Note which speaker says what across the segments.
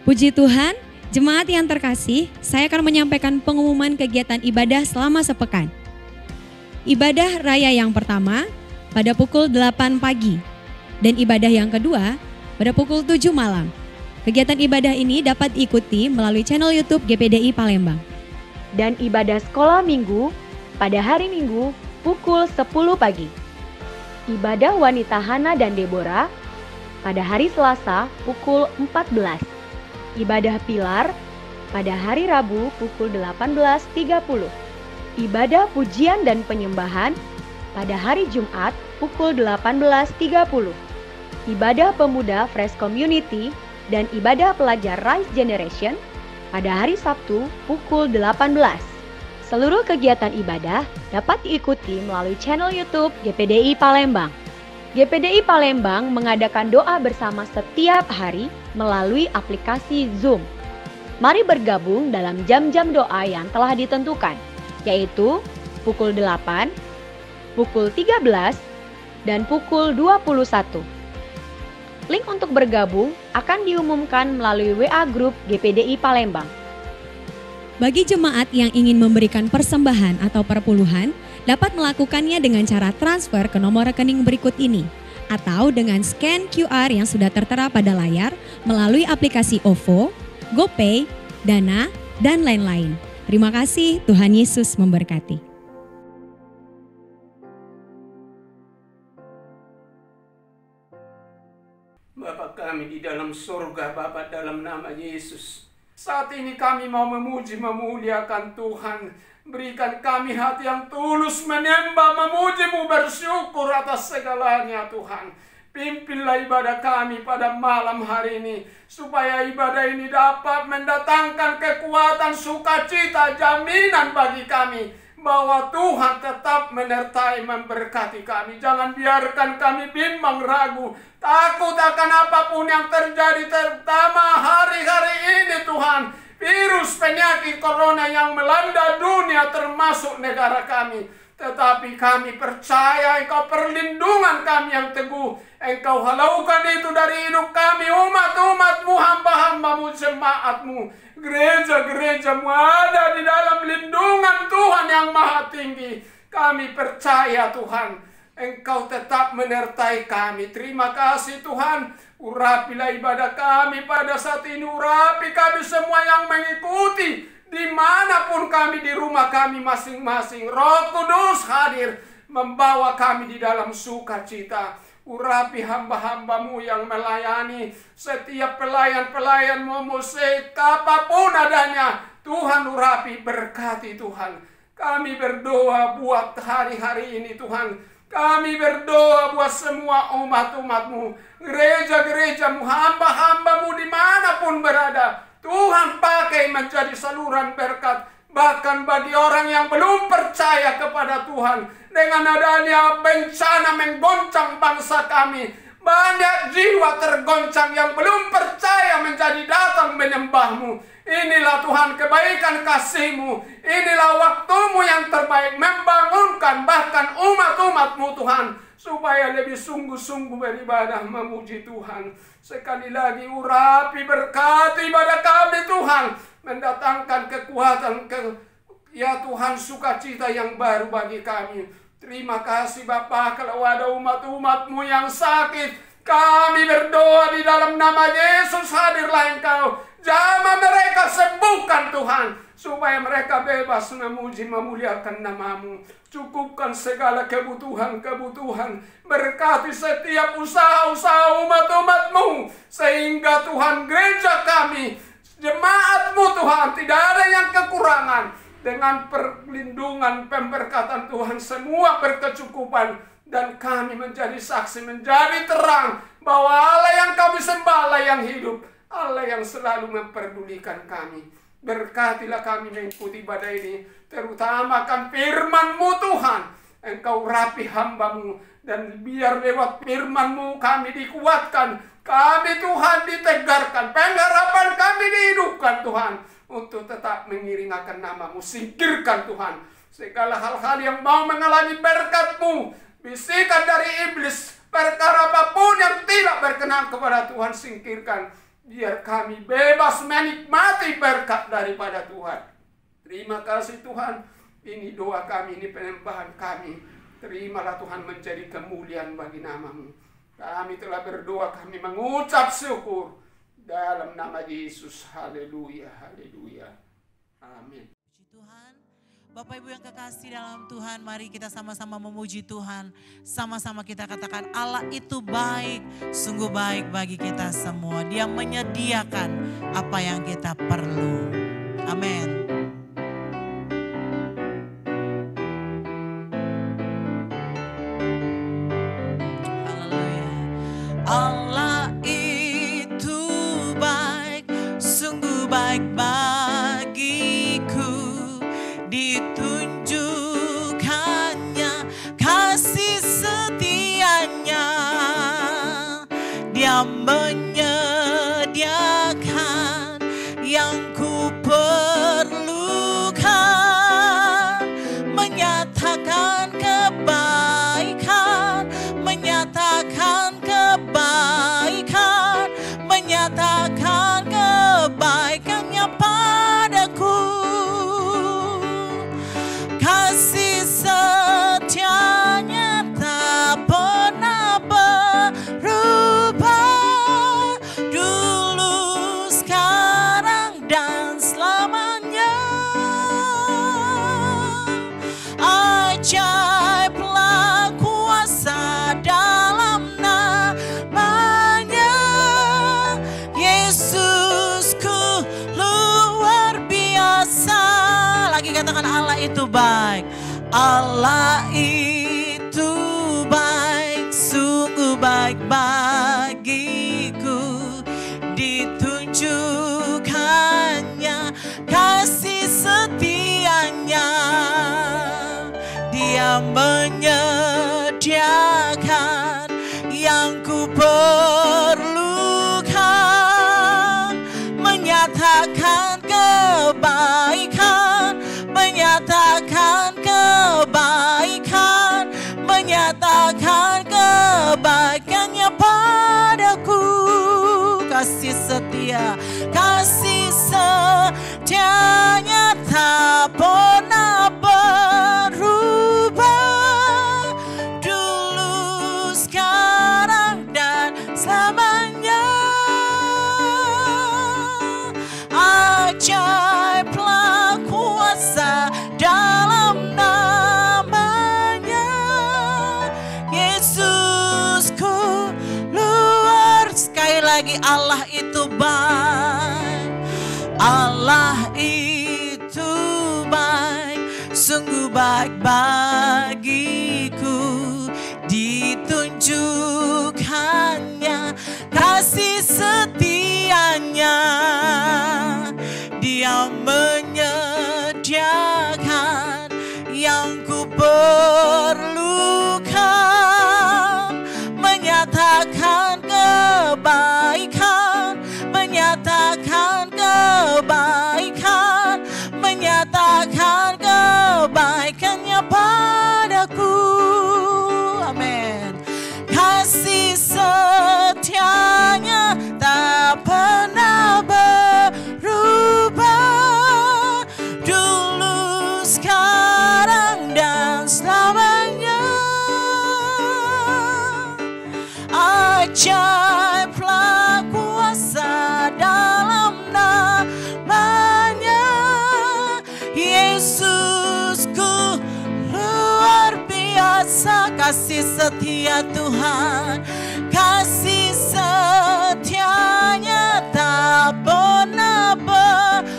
Speaker 1: Puji Tuhan, jemaat yang terkasih, saya akan menyampaikan pengumuman kegiatan ibadah selama sepekan. Ibadah raya yang pertama pada pukul 8 pagi dan ibadah yang kedua pada pukul 7 malam. Kegiatan ibadah ini dapat diikuti melalui channel YouTube GPDI Palembang.
Speaker 2: Dan ibadah sekolah minggu pada hari Minggu pukul 10 pagi. Ibadah wanita Hana dan Deborah pada hari Selasa pukul 14. Ibadah Pilar pada hari Rabu pukul 18.30. Ibadah pujian dan penyembahan pada hari Jumat pukul 18.30. Ibadah pemuda Fresh Community dan ibadah pelajar Rise Generation pada hari Sabtu pukul 18. Seluruh kegiatan ibadah dapat diikuti melalui channel YouTube GPDI Palembang. GPDI Palembang mengadakan doa bersama setiap hari melalui aplikasi Zoom. Mari bergabung dalam jam-jam doa yang telah ditentukan, yaitu pukul 8, pukul 13, dan pukul 21. Link untuk bergabung akan diumumkan melalui WA Group GPDI Palembang.
Speaker 1: Bagi jemaat yang ingin memberikan persembahan atau perpuluhan, dapat melakukannya dengan cara transfer ke nomor rekening berikut ini, atau dengan scan QR yang sudah tertera pada layar melalui aplikasi OVO, GoPay, Dana, dan lain-lain. Terima kasih, Tuhan Yesus memberkati.
Speaker 3: Bapa kami di dalam surga, Bapa, dalam nama Yesus, saat ini kami mau memuji, memuliakan Tuhan. Berikan kami hati yang tulus menyembah, memuji-Mu, bersyukur atas segalanya, Tuhan. Pimpinlah ibadah kami pada malam hari ini, supaya ibadah ini dapat mendatangkan kekuatan, sukacita, jaminan bagi kami, bahwa Tuhan tetap menyertai, memberkati kami. Jangan biarkan kami bimbang, ragu, takut akan apapun yang terjadi, terutama hari-hari ini, Tuhan. Virus penyakit corona yang melanda dunia termasuk negara kami. Tetapi kami percaya Engkau perlindungan kami yang teguh. Engkau halaukan itu dari hidup kami, umat-umat-Mu, hamba-hamba-Mu, jemaat-Mu. Gereja-gereja-Mu ada di dalam lindungan Tuhan yang maha tinggi. Kami percaya, Tuhan, Engkau tetap menyertai kami. Terima kasih, Tuhan. Urapilah ibadah kami pada saat ini. Urapi kami semua yang mengikuti, dimanapun kami, di rumah kami masing-masing. Roh Kudus hadir membawa kami di dalam sukacita. Urapi hamba-hamba-Mu yang melayani, setiap pelayan-pelayan-Mu, musik, apapun adanya. Tuhan urapi, berkati Tuhan. Kami berdoa buat hari-hari ini, Tuhan. Kami berdoa buat semua umat-umat-Mu, gereja-gereja-Mu, hamba-hamba-Mu dimanapun berada. Tuhan pakai menjadi saluran berkat, bahkan bagi orang yang belum percaya kepada Tuhan. Dengan adanya bencana menggoncang bangsa kami, banyak jiwa tergoncang yang belum percaya menjadi datang menyembah-Mu. Inilah Tuhan kebaikan kasih-Mu. Inilah waktu-Mu yang terbaik membangunkan bahkan umat-umat-Mu, Tuhan, supaya lebih sungguh-sungguh beribadah memuji Tuhan. Sekali lagi urapi, berkati ibadah kami, Tuhan, mendatangkan kekuatan, ya Tuhan, sukacita yang baru bagi kami. Terima kasih Bapa, kalau ada umat-umat-Mu yang sakit, kami berdoa di dalam nama Yesus, hadirlah Engkau. Jamah mereka, sembuhkan Tuhan, supaya mereka bebas memuji, memuliakan nama-Mu. Cukupkan segala kebutuhan-kebutuhan. Berkati setiap usaha-usaha umat-umat-Mu, sehingga Tuhan gereja kami, jemaat-Mu, Tuhan, tidak ada yang kekurangan. Dengan perlindungan, pemberkatan Tuhan, semua berkecukupan. Dan kami menjadi saksi, menjadi terang, bahwa Allah yang kami sembah, Allah yang hidup, Allah yang selalu memperdulikan kami. Berkatilah kami mengikuti ibadah ini, terutama kan firman-Mu, Tuhan. Engkau rapi hamba-Mu, dan biar lewat firman-Mu kami dikuatkan, kami, Tuhan, ditegarkan, pengharapan kami dihidupkan, Tuhan, untuk tetap mengiringkan nama-Mu. Singkirkan, Tuhan, segala hal-hal yang mau menghalangi berkat-Mu. Bisikan dari iblis, perkara apapun yang tidak berkenan kepada Tuhan, singkirkan. Biar kami bebas menikmati berkat daripada Tuhan. Terima kasih Tuhan. Ini doa kami, ini penyembahan kami. Terimalah Tuhan menjadi kemuliaan bagi nama-Mu. Kami telah berdoa, kami mengucap syukur. Dalam nama Yesus. Haleluya, haleluya. Amin.
Speaker 4: Puji Tuhan. Bapak Ibu yang kekasih dalam Tuhan, mari kita sama-sama memuji Tuhan. Sama-sama kita katakan Allah itu baik, sungguh baik bagi kita semua. Dia menyediakan apa yang kita perlu. Amin. Haleluya. Allah itu baik, sungguh baik bagiku. Ditunjukkannya kasih setianya, Dia menyediakan yang ku perlukan, menyatakan kebaikan, menyatakan kebaikan, menyatakan kebaikannya padaku. Kasih setianya tak pernah berubah, dulu, sekarang, dan selamanya. Ajaiblah kuasa dalam namanya, Yesusku luar biasa. Lagi katakan Allah itu baik. Allah itu baik, sungguh baik bagiku. Ditunjukkannya kasih setianya, Dia menyediakan yang ku perlukan, menyatakan kebaikan, menyatakan kebaikan, menyatakan kebaikannya padaku. Kasih setia, kasih setianya tak pernah berubah, dulu, sekarang, dan selamanya. Ajaiblah kuasa dalam namanya, Yesusku luar. Sekali lagi, Allah itu baik. Allah itu baik, sungguh baik bagiku. Ditunjukkannya kasih setianya, Dia menyediakan yang ku perlukan, menyatakan kebaikan, menyatakan kebaikan, menyatakan kebaikannya padaku. Amin. Kasih setianya tak pernah berubah, dulu, sekarang, dan selamanya. Ajaiblah kuasa dalam namanya, Yesusku luar biasa. Kasih setia Tuhan, kasih setianya tak pernah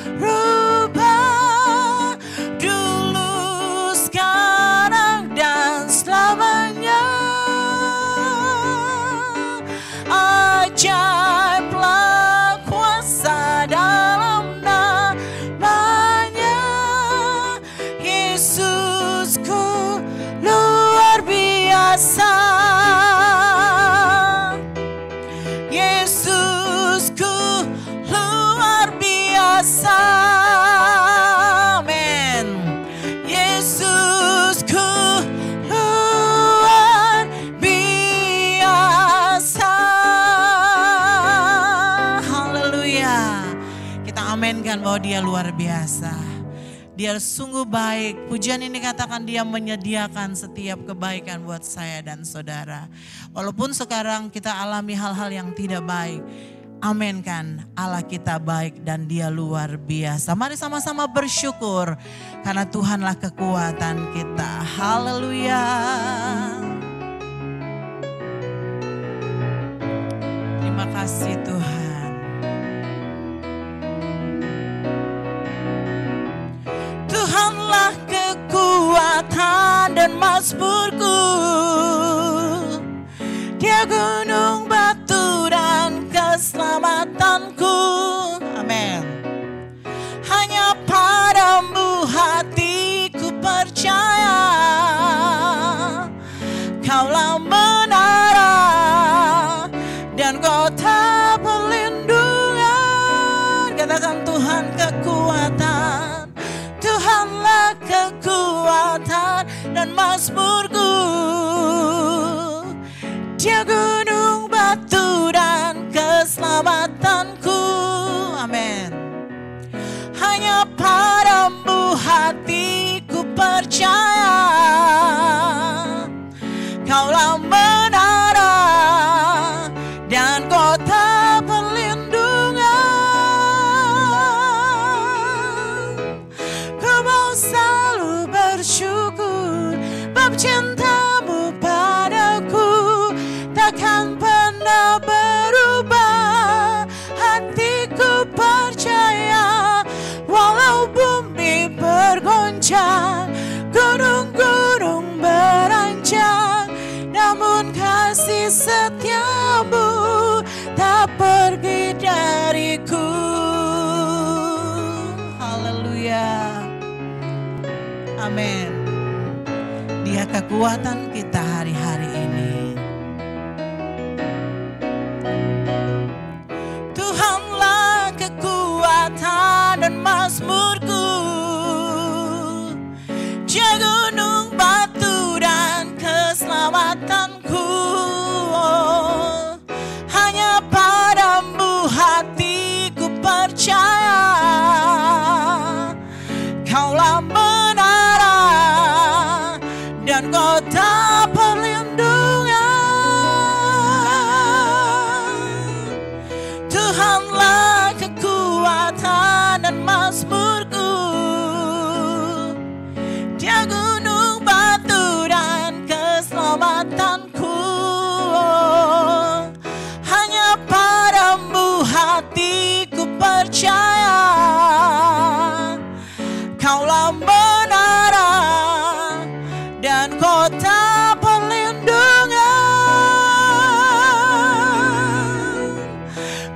Speaker 4: berubah, dulu, sekarang, dan selamanya. Ajaiblah kuasa dalam namanya, Yesusku luar biasa. Yesusku luar biasa. Amin. Yesusku luar biasa. Haleluya. Aminkan bahwa Dia luar biasa. Dia sungguh baik. Pujian ini katakan Dia menyediakan setiap kebaikan buat saya dan saudara. Walaupun sekarang kita alami hal-hal yang tidak baik. Aminkan Allah kita baik dan Dia luar biasa. Mari sama-sama bersyukur karena Tuhanlah kekuatan kita. Haleluya. Terima kasih Tuhan. Tuhanlah kekuatan dan mazmurku. Dia gunung batu dan keselamatanku. Amin. Hanya padamu hatiku percaya. Kaulah menara dan kota perlindungan. Katakan Tuhan kekuatan. Tuhanlah kekuatan dan mazmurku. Dia gunung batu dan keselamatanku. Amin. Hanya padamu hatiku percaya. Kaulah menara dan kota perlindungan. Ku mau selalu bersyukur bab cintamu padaku. Takkan pernah berubah. Hatiku percaya. Walau bumi bergoncang, gunung-gunung beranjak, namun kasih setiamu tak pergi dariku. Haleluya. Amin. Dia kekuatan kita hari-hari ini. Tuhanlah kekuatan dan mazmurku. Dia gunung batu dan keselamatanku. Hanya padamu hatiku percaya. Kaulah menara dan kota perlindungan. Tuhanlah kekuatan dan mazmurku. Dia gunung batu dan keselamatanku. Hanya padamu hatiku percaya. Kaulah menara dan kota perlindungan.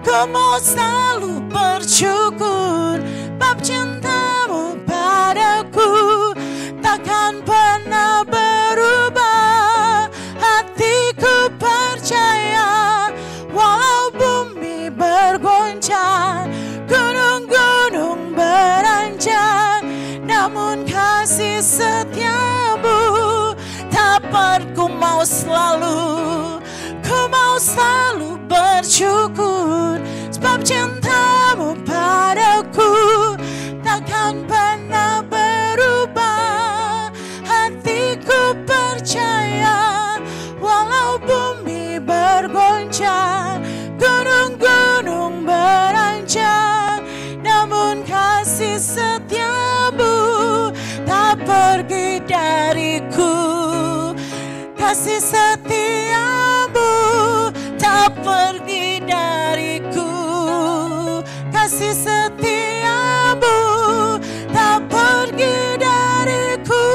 Speaker 4: Ku mau selalu bersyukur bab cintamu padaku. Takkan pernah berubah. Hatiku percaya. Walau bumi bergoncang, gunung-gunung beranjak, namun kasih setiamu tak pernah. Ku mau selalu bersyukur sebab cintamu padaku takkan pernah berubah. Hatiku percaya. Walau bumi bergoncang, gunung-gunung beranjak, namun kasih setiamu tak pergi dariku. Kasih setiamu tak pergi dariku. Kasih setiamu tak pergi dariku.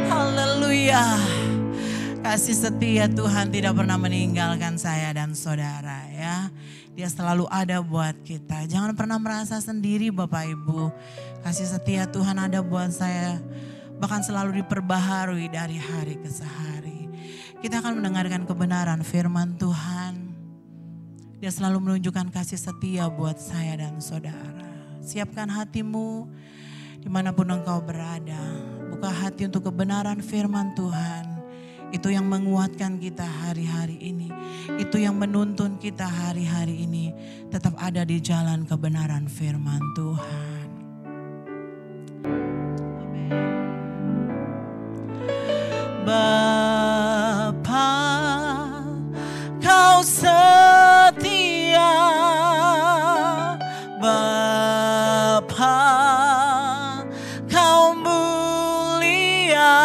Speaker 4: Haleluya. Kasih setia Tuhan tidak pernah meninggalkan saya dan saudara ya. Dia selalu ada buat kita. Jangan pernah merasa sendiri Bapak Ibu. Kasih setia Tuhan ada buat saya. Bahkan selalu diperbaharui dari hari ke hari. Kita akan mendengarkan kebenaran firman Tuhan. Dia selalu menunjukkan kasih setia buat saya dan saudara. Siapkan hatimu dimanapun engkau berada. Buka hati untuk kebenaran firman Tuhan. Itu yang menguatkan kita hari-hari ini. Itu yang menuntun kita hari-hari ini. Tetap ada di jalan kebenaran firman Tuhan. Amin. Bapa, Kau setia. Bapa, Kau mulia.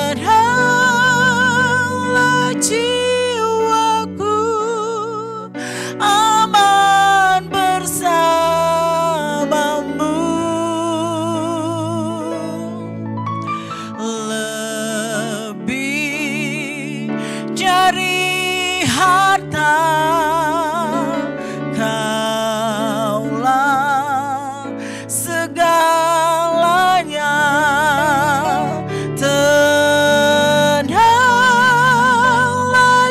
Speaker 4: Tenanglah jiwaku, aman bersamamu. Lebih dari harta, Kaulah segalanya. Tenanglah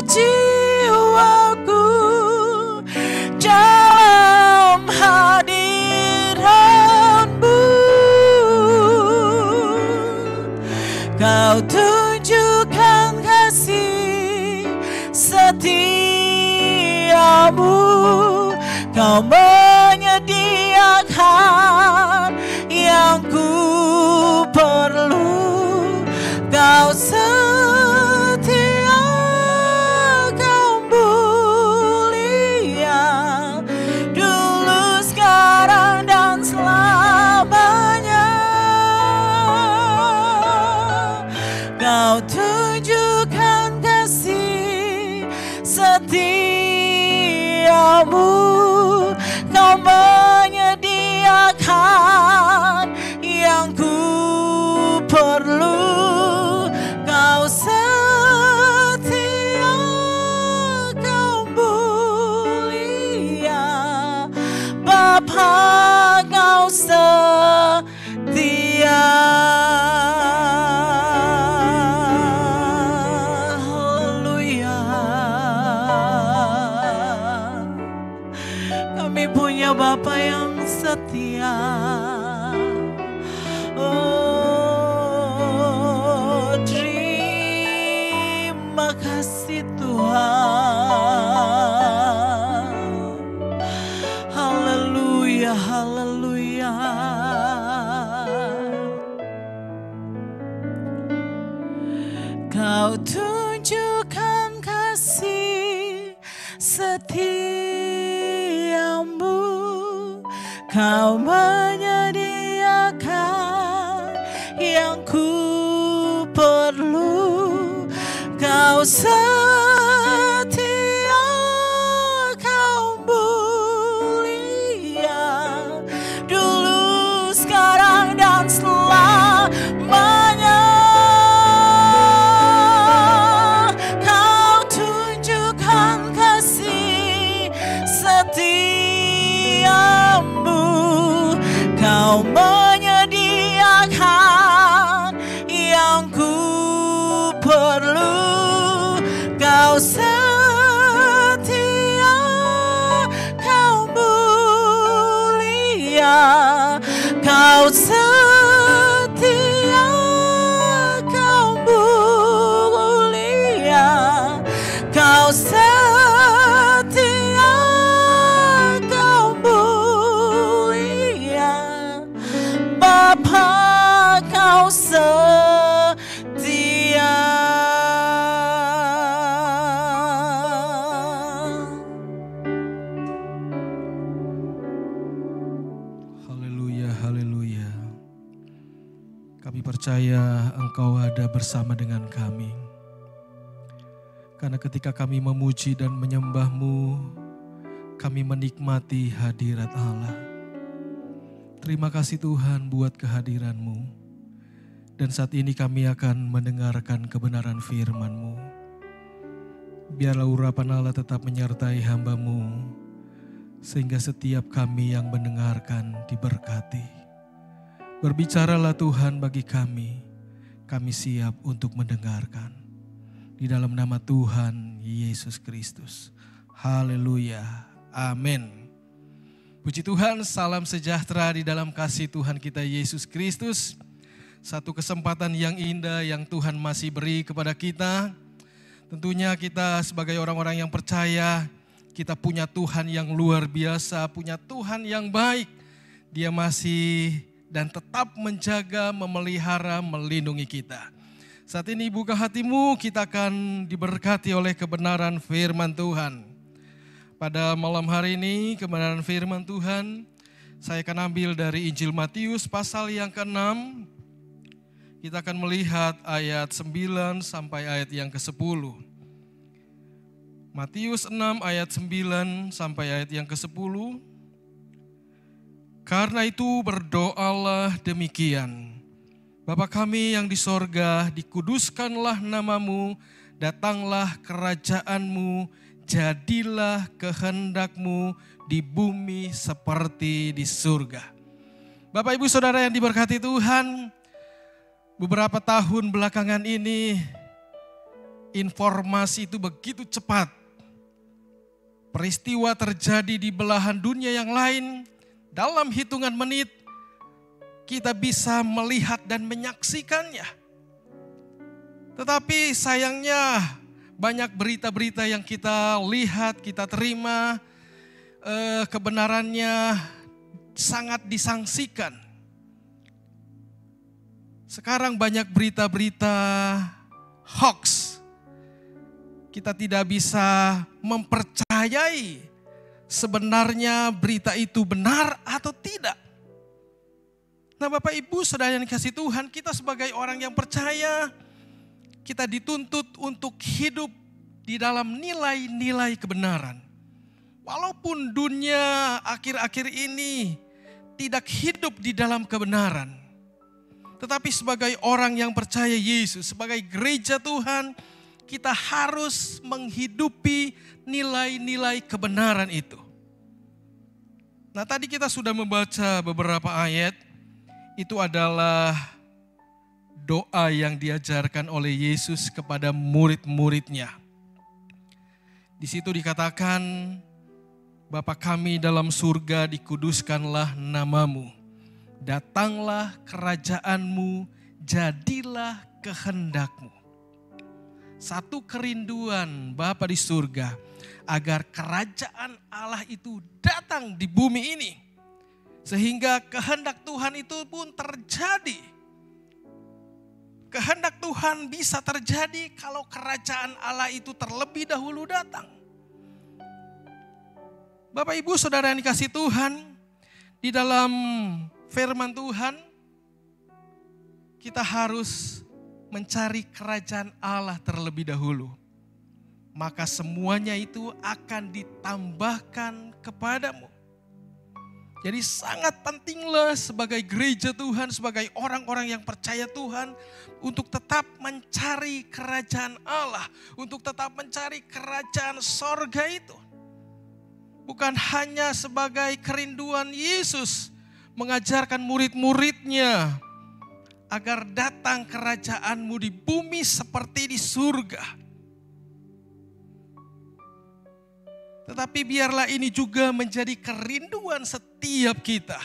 Speaker 4: jiwaku dalam hadirat-Mu. Kau tunjukkan kasih setiamu. Kau menyediakan yang ku perlu. Kau setia, Kau mulia, dulu, sekarang, dan selamanya. Kau tunjukkan kasih setiamu. Kau menyediakan yang ku perlu. Kau setia, Kau mulia. Bapa, Kau setia. Haleluya. Kami punya Bapa yang setia. Oh, terima kasih Tuhan. Haleluya, haleluya. Kau tunjukkan kasih setiamu. Kau menyediakan yang ku perlu. Kau setia, Kau mulia, dulu, sekarang, dan selamanya. Kau tunjukkan kasih setiamu. Kau menyediakan yang ku perlu. Kau setia, Kau mulia. Kau setia, Kau mulia. Kau setia, Kau mulia. Bapa, Kau setia.
Speaker 5: Haleluya, haleluya. Kami percaya Engkau ada bersama dengan kami. Karena ketika kami memuji dan menyembah-Mu, kami menikmati hadirat Allah. Terima kasih Tuhan buat kehadiran-Mu. Dan saat ini kami akan mendengarkan kebenaran firman-Mu. Biarlah urapan Allah tetap menyertai hamba-Mu, sehingga setiap kami yang mendengarkan diberkati. Berbicaralah Tuhan bagi kami siap untuk mendengarkan. Di dalam nama Tuhan Yesus Kristus. Haleluya. Amin. Puji Tuhan, salam sejahtera di dalam kasih Tuhan kita Yesus Kristus. Satu kesempatan yang indah yang Tuhan masih beri kepada kita. Tentunya kita sebagai orang-orang yang percaya, kita punya Tuhan yang luar biasa, punya Tuhan yang baik. Dia masih dan tetap menjaga, memelihara, melindungi kita. Saat ini buka hatimu, kita akan diberkati oleh kebenaran firman Tuhan. Pada malam hari ini kebenaran firman Tuhan, saya akan ambil dari Injil Matius pasal yang ke-6. Kita akan melihat ayat 9 sampai ayat yang ke-10. Matius 6 ayat 9 sampai ayat yang ke-10. Karena itu berdoalah demikian. Bapa kami yang di sorga, dikuduskanlah namamu, datanglah kerajaanmu, jadilah kehendakmu di bumi seperti di surga. Bapak Ibu Saudara yang diberkati Tuhan, beberapa tahun belakangan ini informasi itu begitu cepat. Peristiwa terjadi di belahan dunia yang lain, dalam hitungan menit kita bisa melihat dan menyaksikannya. Tetapi sayangnya banyak berita-berita yang kita lihat, kita terima, kebenarannya sangat disangsikan. Sekarang banyak berita-berita hoax. Kita tidak bisa mempercayai sebenarnya berita itu benar atau tidak. Nah Bapak Ibu Saudara yang dikasihi Tuhan, kita sebagai orang yang percaya, kita dituntut untuk hidup di dalam nilai-nilai kebenaran. Walaupun dunia akhir-akhir ini tidak hidup di dalam kebenaran. Tetapi sebagai orang yang percaya Yesus, sebagai gereja Tuhan, kita harus menghidupi nilai-nilai kebenaran itu. Nah tadi kita sudah membaca beberapa ayat, itu adalah doa yang diajarkan oleh Yesus kepada murid-muridnya. Di situ dikatakan, Bapa kami dalam surga, dikuduskanlah namamu. Datanglah kerajaanmu, jadilah kehendakmu. Satu kerinduan Bapa di surga, agar kerajaan Allah itu datang di bumi ini. Sehingga kehendak Tuhan itu pun terjadi. Kehendak Tuhan bisa terjadi kalau kerajaan Allah itu terlebih dahulu datang. Bapak Ibu Saudara yang dikasihi Tuhan, di dalam firman Tuhan, kita harus mencari kerajaan Allah terlebih dahulu. Maka semuanya itu akan ditambahkan kepadamu. Jadi sangat pentinglah sebagai gereja Tuhan, sebagai orang-orang yang percaya Tuhan, untuk tetap mencari kerajaan Allah, untuk tetap mencari kerajaan sorga itu. Bukan hanya sebagai kerinduan Yesus mengajarkan murid-muridnya agar datang kerajaanmu di bumi seperti di surga. Tetapi biarlah ini juga menjadi kerinduan setiap kita.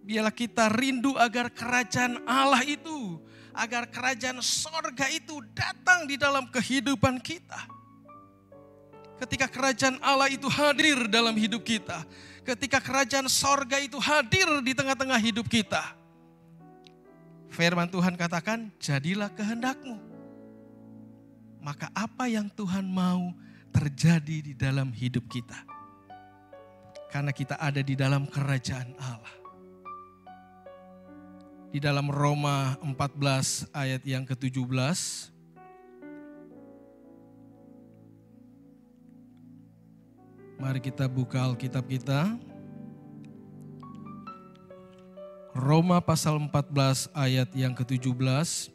Speaker 5: Biarlah kita rindu agar kerajaan Allah itu, agar kerajaan sorga itu datang di dalam kehidupan kita. Ketika kerajaan Allah itu hadir dalam hidup kita, ketika kerajaan sorga itu hadir di tengah-tengah hidup kita, firman Tuhan katakan, jadilah kehendakmu. Maka apa yang Tuhan mau terjadi di dalam hidup kita. Karena kita ada di dalam kerajaan Allah. Di dalam Roma 14 ayat yang ke-17. Mari kita buka Alkitab kita. Roma pasal 14 ayat yang ke-17.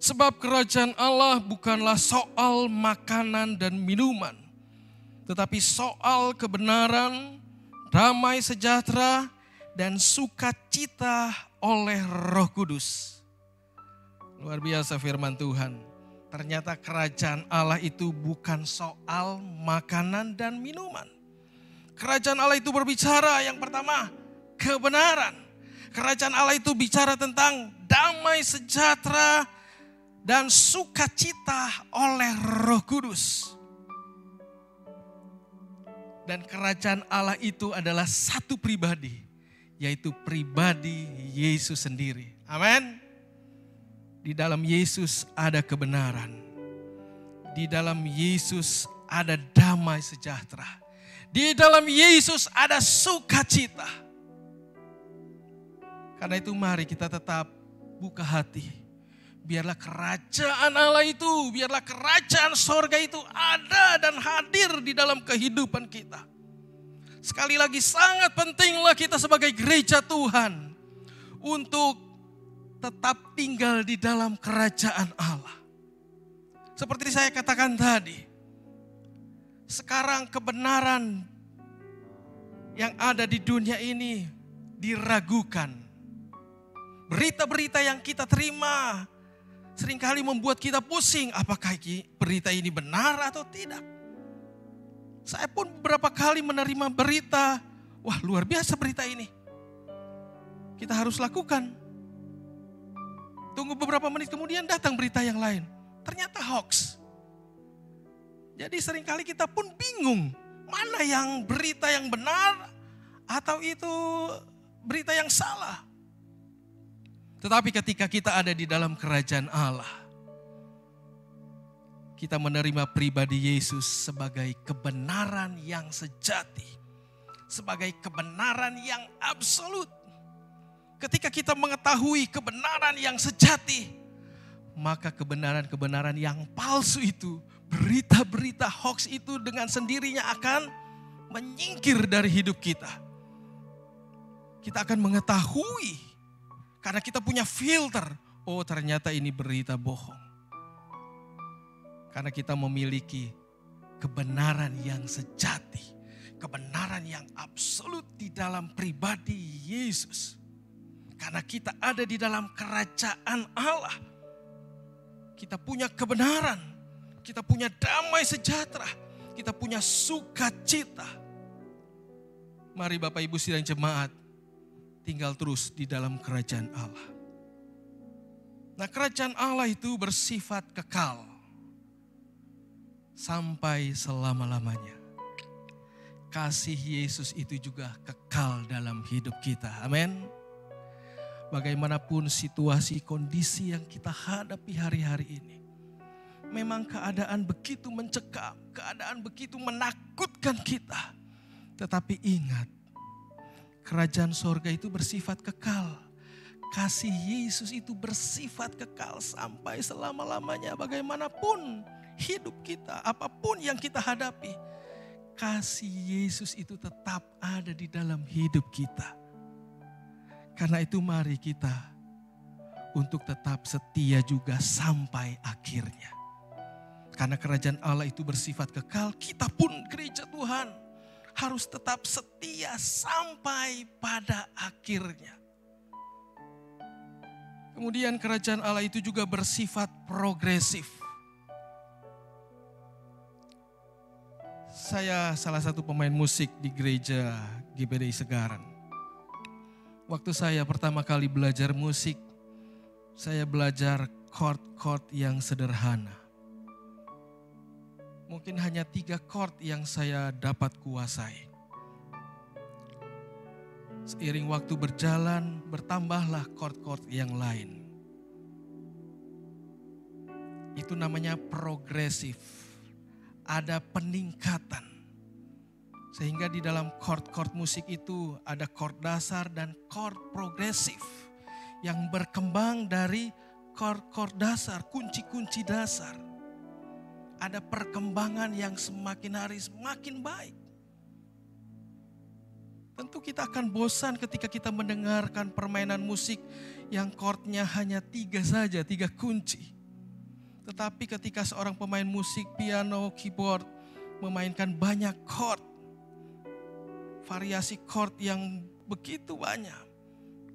Speaker 5: Sebab kerajaan Allah bukanlah soal makanan dan minuman, tetapi soal kebenaran, damai sejahtera, dan sukacita oleh Roh Kudus. Luar biasa firman Tuhan. Ternyata kerajaan Allah itu bukan soal makanan dan minuman. Kerajaan Allah itu berbicara yang pertama, kebenaran. Kerajaan Allah itu bicara tentang damai sejahtera dan sukacita oleh Roh Kudus. Dan kerajaan Allah itu adalah satu pribadi, yaitu pribadi Yesus sendiri. Amin. Di dalam Yesus ada kebenaran. Di dalam Yesus ada damai sejahtera. Di dalam Yesus ada sukacita. Karena itu mari kita tetap buka hati. Biarlah kerajaan Allah itu, biarlah kerajaan sorga itu ada dan hadir di dalam kehidupan kita. Sekali lagi sangat pentinglah kita sebagai gereja Tuhan untuk tetap tinggal di dalam kerajaan Allah. Seperti saya katakan tadi, sekarang kebenaran yang ada di dunia ini diragukan. Berita-berita yang kita terima seringkali membuat kita pusing. Apakah berita ini benar atau tidak? Saya pun beberapa kali menerima berita, wah luar biasa berita ini. Kita harus lakukan. Tunggu beberapa menit kemudian datang berita yang lain. Ternyata hoax. Jadi seringkali kita pun bingung. Mana yang berita yang benar atau itu berita yang salah. Tetapi ketika kita ada di dalam kerajaan Allah, kita menerima pribadi Yesus sebagai kebenaran yang sejati, sebagai kebenaran yang absolut. Ketika kita mengetahui kebenaran yang sejati, maka kebenaran-kebenaran yang palsu itu, berita-berita hoax itu dengan sendirinya akan menyingkir dari hidup kita. Kita akan mengetahui. Karena kita punya filter, oh ternyata ini berita bohong. Karena kita memiliki kebenaran yang sejati, kebenaran yang absolut di dalam pribadi Yesus. Karena kita ada di dalam kerajaan Allah. Kita punya kebenaran, kita punya damai sejahtera, kita punya sukacita. Mari Bapak Ibu sidang jemaat, tinggal terus di dalam kerajaan Allah. Nah, kerajaan Allah itu bersifat kekal sampai selama-lamanya. Kasih Yesus itu juga kekal dalam hidup kita. Amin. Bagaimanapun situasi kondisi yang kita hadapi hari-hari ini, memang keadaan begitu mencekam, keadaan begitu menakutkan kita. Tetapi ingat, kerajaan sorga itu bersifat kekal. Kasih Yesus itu bersifat kekal sampai selama-lamanya. Bagaimanapun hidup kita, apapun yang kita hadapi, kasih Yesus itu tetap ada di dalam hidup kita. Karena itu mari kita untuk tetap setia juga sampai akhirnya. Karena kerajaan Allah itu bersifat kekal, kita pun gereja Tuhan harus tetap setia sampai pada akhirnya. Kemudian kerajaan Allah itu juga bersifat progresif. Saya salah satu pemain musik di gereja GBDI Segaran. Waktu saya pertama kali belajar musik, saya belajar chord-chord yang sederhana. Mungkin hanya 3 chord yang saya dapat kuasai. Seiring waktu berjalan, bertambahlah chord-chord yang lain. Itu namanya progresif. Ada peningkatan. Sehingga di dalam chord-chord musik itu ada chord dasar dan chord progresif. Yang berkembang dari chord-chord dasar, kunci-kunci dasar. Ada perkembangan yang semakin hari semakin baik. Tentu kita akan bosan ketika kita mendengarkan permainan musik yang chordnya hanya 3 saja, 3 kunci. Tetapi ketika seorang pemain musik piano, keyboard memainkan banyak chord, variasi chord yang begitu banyak,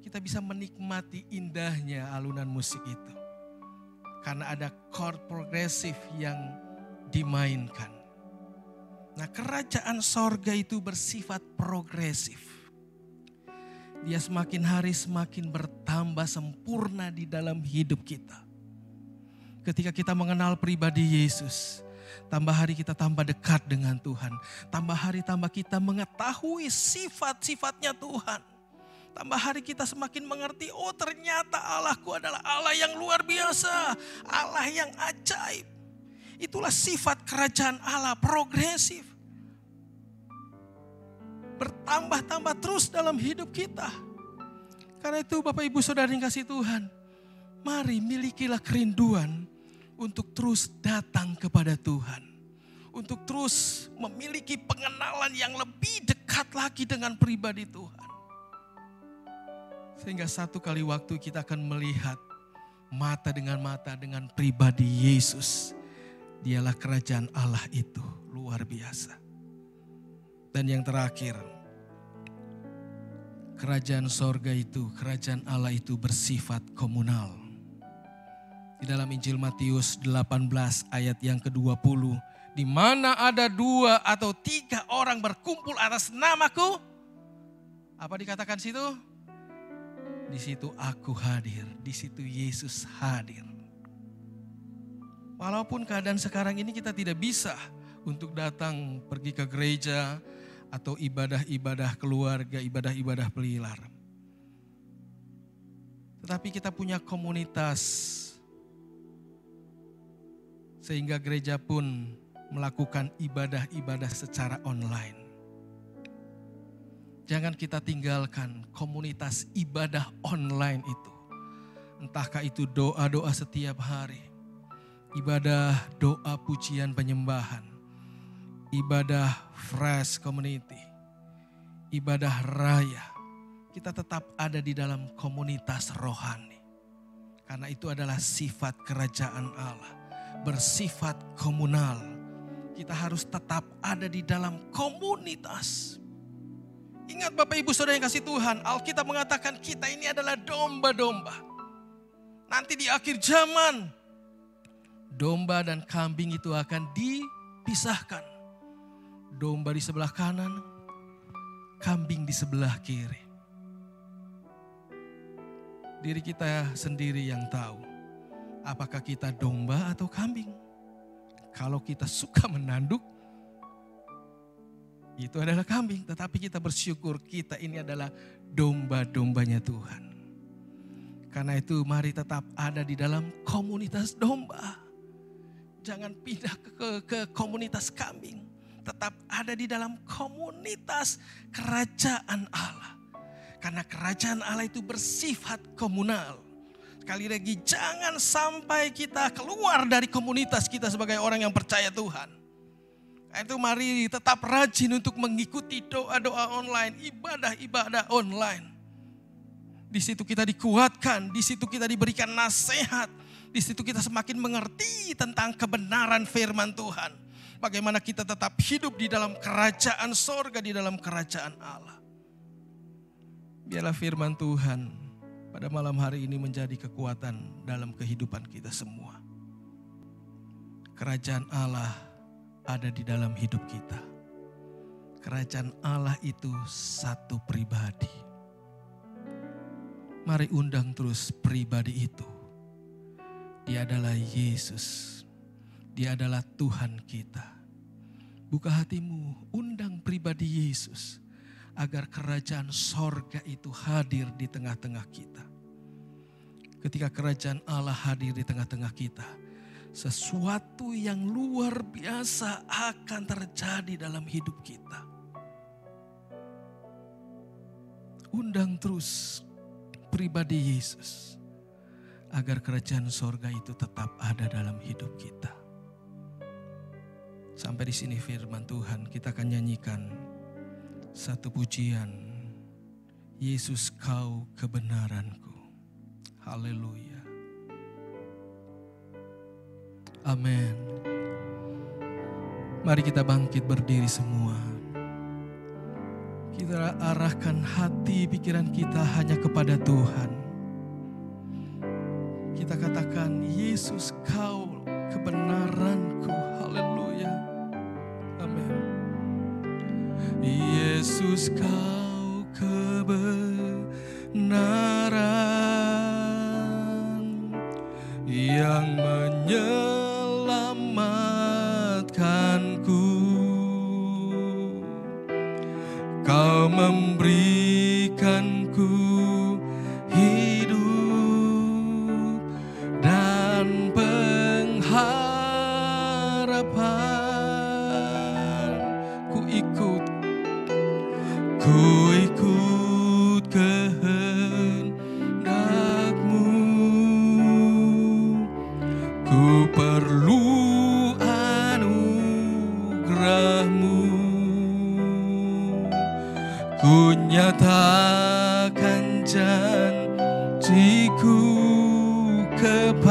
Speaker 5: kita bisa menikmati indahnya alunan musik itu. Karena ada chord progresif yang dimainkan. Nah, kerajaan sorga itu bersifat progresif. Dia semakin hari semakin bertambah sempurna di dalam hidup kita. Ketika kita mengenal pribadi Yesus, tambah hari kita tambah dekat dengan Tuhan. Tambah hari tambah kita mengetahui sifat-sifatnya Tuhan. Tambah hari kita semakin mengerti, oh ternyata Allahku adalah Allah yang luar biasa. Allah yang ajaib. Itulah sifat kerajaan Allah, progresif. Bertambah-tambah terus dalam hidup kita. Karena itu Bapak Ibu Saudara yang kasih Tuhan, mari milikilah kerinduan untuk terus datang kepada Tuhan. Untuk terus memiliki pengenalan yang lebih dekat lagi dengan pribadi Tuhan. Sehingga satu kali waktu kita akan melihat mata dengan pribadi Yesus. Dialah kerajaan Allah itu luar biasa. Dan yang terakhir, kerajaan sorga itu, kerajaan Allah itu bersifat komunal. Di dalam Injil Matius 18 ayat yang ke-20. Di mana ada 2 atau 3 orang berkumpul atas namaku. Apa dikatakan situ? Di situ aku hadir, di situ Yesus hadir. Walaupun keadaan sekarang ini kita tidak bisa untuk datang pergi ke gereja atau ibadah-ibadah keluarga, ibadah-ibadah pelilar. Tetapi kita punya komunitas. Sehingga gereja pun melakukan ibadah-ibadah secara online. Jangan kita tinggalkan komunitas ibadah online itu. Entahkah itu doa-doa setiap hari. Ibadah doa pujian penyembahan. Ibadah fresh community. Ibadah raya. Kita tetap ada di dalam komunitas rohani. Karena itu adalah sifat kerajaan Allah. Bersifat komunal. Kita harus tetap ada di dalam komunitas. Ingat Bapak Ibu Saudara yang kasih Tuhan, Alkitab mengatakan kita ini adalah domba-domba. Nanti di akhir zaman, domba dan kambing itu akan dipisahkan. Domba di sebelah kanan, kambing di sebelah kiri. Diri kita sendiri yang tahu, apakah kita domba atau kambing. Kalau kita suka menanduk, itu adalah kambing, tetapi kita bersyukur kita ini adalah domba-dombanya Tuhan. Karena itu mari tetap ada di dalam komunitas domba. Jangan pindah ke komunitas kambing. Tetap ada di dalam komunitas kerajaan Allah. Karena kerajaan Allah itu bersifat komunal. Sekali lagi jangan sampai kita keluar dari komunitas kita sebagai orang yang percaya Tuhan. Itu mari tetap rajin untuk mengikuti doa-doa online, ibadah-ibadah online. Di situ kita dikuatkan, di situ kita diberikan nasihat, di situ kita semakin mengerti tentang kebenaran firman Tuhan. Bagaimana kita tetap hidup di dalam kerajaan sorga, di dalam kerajaan Allah. Biarlah firman Tuhan pada malam hari ini menjadi kekuatan dalam kehidupan kita semua. Kerajaan Allah ada di dalam hidup kita. Kerajaan Allah itu satu pribadi. Mari undang terus pribadi itu. Dia adalah Yesus. Dia adalah Tuhan kita. Buka hatimu, undang pribadi Yesus. Agar kerajaan sorga itu hadir di tengah-tengah kita. Ketika kerajaan Allah hadir di tengah-tengah kita, sesuatu yang luar biasa akan terjadi dalam hidup kita. Undang terus pribadi Yesus agar kerajaan sorga itu tetap ada dalam hidup kita. Sampai di sini firman Tuhan, kita akan nyanyikan satu pujian. Yesus kau kebenaranku. Haleluya. Amin. Mari kita bangkit berdiri semua. Kita arahkan hati pikiran kita hanya kepada Tuhan. Kita katakan, Yesus kau kebenaranku. Haleluya. Amin. Yesus kau kebenaranku. Tuhanku, Kau memberikanku hidup dan pengharapan. Ku ikut kehendak-Mu. Ku perlu anugerah-Mu. Ku nyatakan janjiku kepadamu.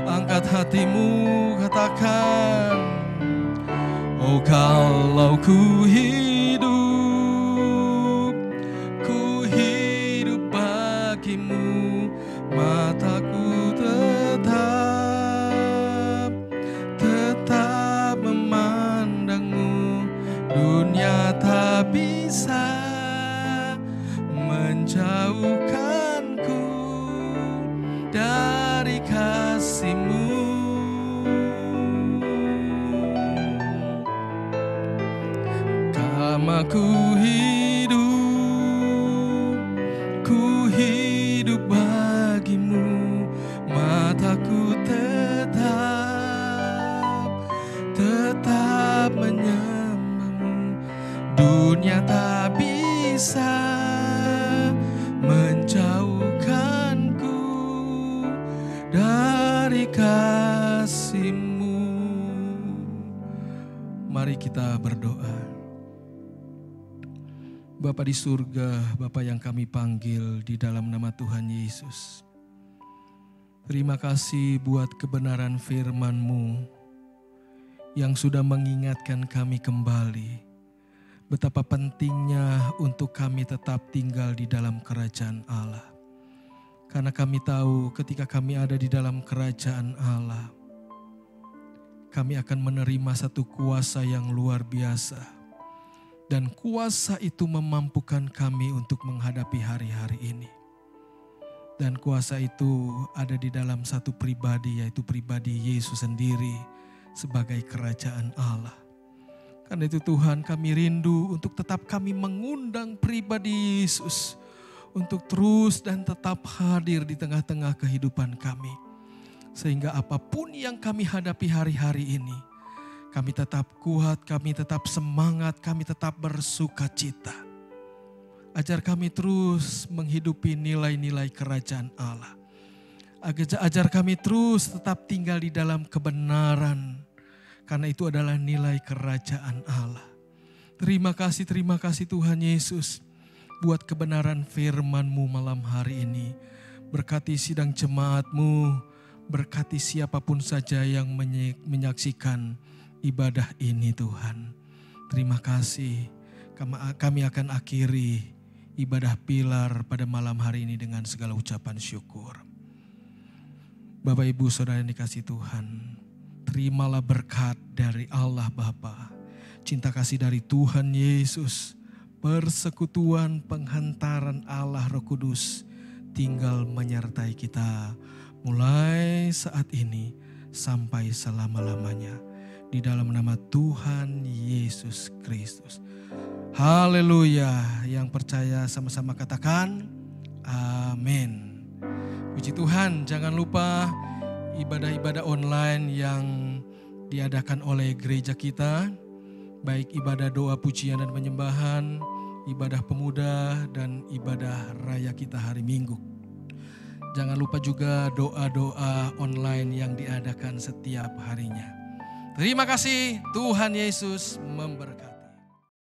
Speaker 5: Angkat hatimu, katakan, oh kalau ku hidup bagimu, mataku tetap memandangmu. Dunia tak bisa menjauhkanku dari kasih-Mu. Ku hidup bagimu, mataku tetap menyembah-Mu. Dunia tak bisa menjauhkanku dari kasih-Mu. Mari kita berdoa. Bapa di surga, Bapa yang kami panggil di dalam nama Tuhan Yesus. Terima kasih buat kebenaran firman-Mu yang sudah mengingatkan kami kembali betapa pentingnya untuk kami tetap tinggal di dalam kerajaan Allah. Karena kami tahu ketika kami ada di dalam kerajaan Allah, kami akan menerima satu kuasa yang luar biasa. Dan kuasa itu memampukan kami untuk menghadapi hari-hari ini. Dan kuasa itu ada di dalam satu pribadi, yaitu pribadi Yesus sendiri sebagai kerajaan Allah. Karena itu Tuhan, kami rindu untuk tetap kami mengundang pribadi Yesus untuk terus dan tetap hadir di tengah-tengah kehidupan kami. Sehingga apapun yang kami hadapi hari-hari ini, kami tetap kuat, kami tetap semangat, kami tetap bersuka cita. Ajar kami terus menghidupi nilai-nilai kerajaan Allah. Ajar kami terus tetap tinggal di dalam kebenaran. Karena itu adalah nilai kerajaan Allah. Terima kasih Tuhan Yesus. Buat kebenaran firman-Mu malam hari ini. Berkati sidang jemaat-Mu. Berkati siapapun saja yang menyaksikan ibadah ini Tuhan. Terima kasih. Kami akan akhiri ibadah pilar pada malam hari ini dengan segala ucapan syukur. Bapak Ibu Saudara yang dikasihi Tuhan, terimalah berkat dari Allah Bapa, cinta kasih dari Tuhan Yesus, persekutuan penghantaran Allah Roh Kudus tinggal menyertai kita mulai saat ini sampai selama-lamanya. Di dalam nama Tuhan Yesus Kristus. Haleluya. Yang percaya sama-sama katakan amin. Puji Tuhan, jangan lupa ibadah-ibadah online yang diadakan oleh gereja kita. Baik ibadah doa pujian dan penyembahan, ibadah pemuda dan ibadah raya kita hari Minggu. Jangan lupa juga doa-doa online yang diadakan setiap harinya. Terima kasih, Tuhan Yesus memberkati.